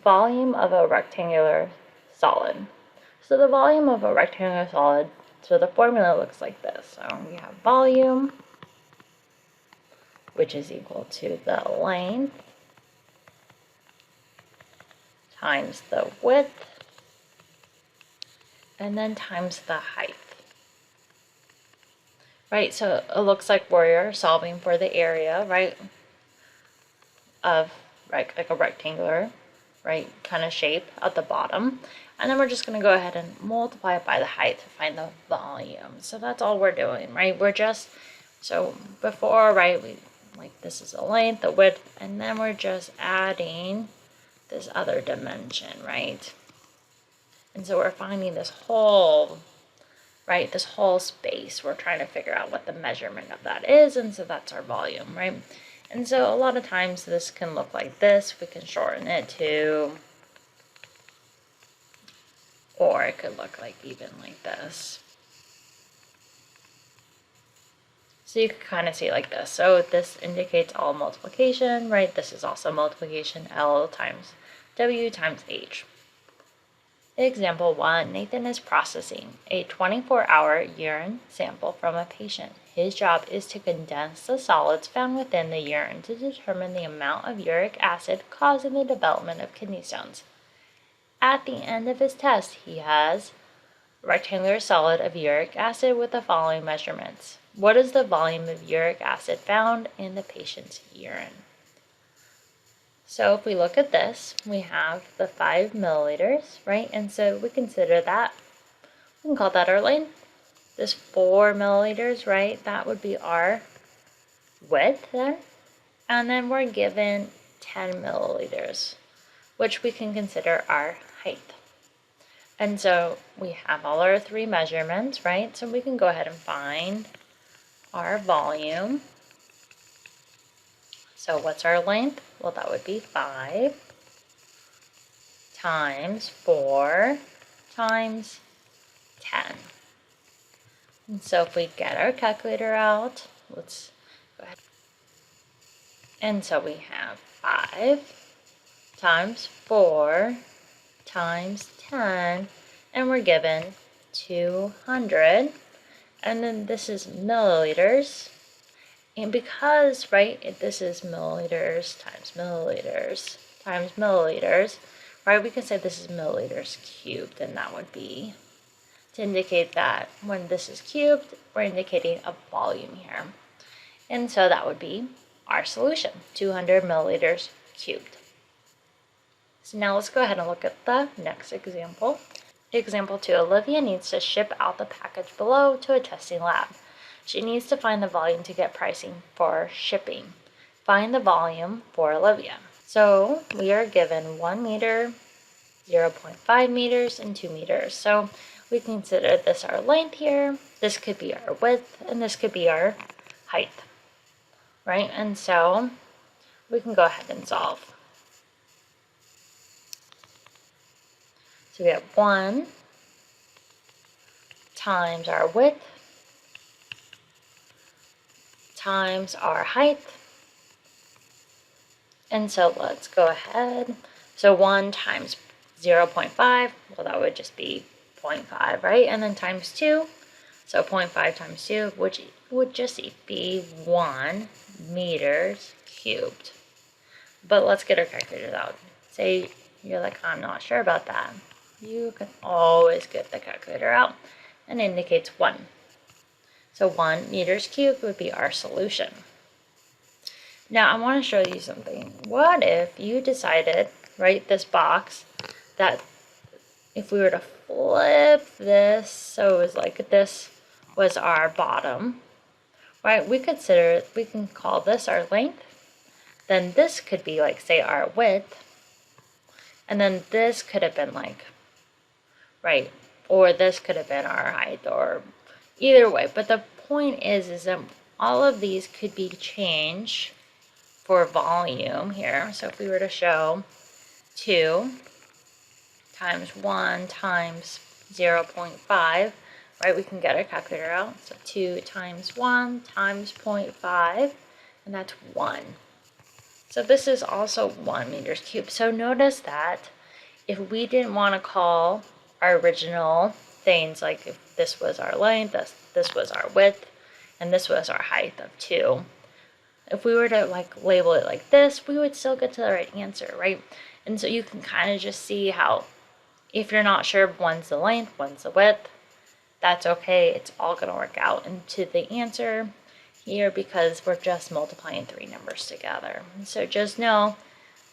volume of a rectangular solid. So the volume of a rectangular solid, so the formula looks like this. So we have volume, which is equal to the length times the width, and then times the height. Right, so it looks like we're solving for the area, right, of like a rectangular, right, kind of shape at the bottom. And then we're just going to go ahead and multiply it by the height to find the volume. So that's all we're doing, right? We're just, so before, right, we, like this is the length, the width, and then we're just adding this other dimension, right? And so we're finding this whole, right, this whole space. We're trying to figure out what the measurement of that is, and so that's our volume, right? And so a lot of times this can look like this. We can shorten it to, or it could look like even like this. So you can kind of see like this. So this indicates all multiplication, right? This is also multiplication, L times W times H. Example 1, Nathan is processing a 24-hour urine sample from a patient. His job is to condense the solids found within the urine to determine the amount of uric acid causing the development of kidney stones. At the end of his test, he has a rectangular solid of uric acid with the following measurements. What is the volume of uric acid found in the patient's urine? So if we look at this, we have the 5 milliliters, right? And so we consider that, we can call that our length. This 4 milliliters, right? That would be our width then. And then we're given 10 milliliters, which we can consider our height. And so we have all our 3 measurements, right? So we can go ahead and find our volume. So what's our length? Well, that would be 5 times 4 times 10. And so if we get our calculator out, let's go ahead. And so we have 5 times 4 times 10, and we're given 200. And then this is milliliters. And because, right, this is milliliters times milliliters times milliliters, right, we can say this is milliliters cubed, and that would be to indicate that when this is cubed, we're indicating a volume here. And so that would be our solution, 200 milliliters cubed. So now let's go ahead and look at the next example. Example 2, Olivia needs to ship out the package below to a testing lab. She needs to find the volume to get pricing for shipping. Find the volume for Olivia. So we are given 1 meter, 0.5 meters, and 2 meters. So we consider this our length here. This could be our width, and this could be our height, right? And so we can go ahead and solve. So we have 1 times our width times our height. And so let's go ahead. So 1 times 0.5, well, that would just be 0.5, right? And then times 2, so 0.5 times 2, which would just be 1 meters cubed. But let's get our calculators out. Say you're like, I'm not sure about that. You can always get the calculator out, and it indicates 1. So 1 meters cubed would be our solution. Now I want to show you something. What if you decided, right, this box, that if we were to flip this, so it was like this was our bottom, right, we can call this our length, then this could be like, say, our width, and then this could have been like, right, or this could have been our height, or either way. But the point is that all of these could be changed for volume here. So if we were to show 2 times 1 times 0.5, right, we can get our calculator out. So 2 times 1 times 0.5, and that's 1. So this is also 1 meters cubed. So notice that if we didn't want to call our original things, like if this was our length, this was our width, and this was our height of 2, if we were to like label it like this, we would still get to the right answer, right? And so you can kind of just see how if you're not sure if one's the length, one's the width, that's okay. It's all going to work out into the answer here because we're just multiplying 3 numbers together. So just know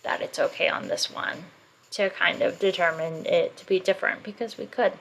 that it's okay on this one to kind of determine it to be different because we could.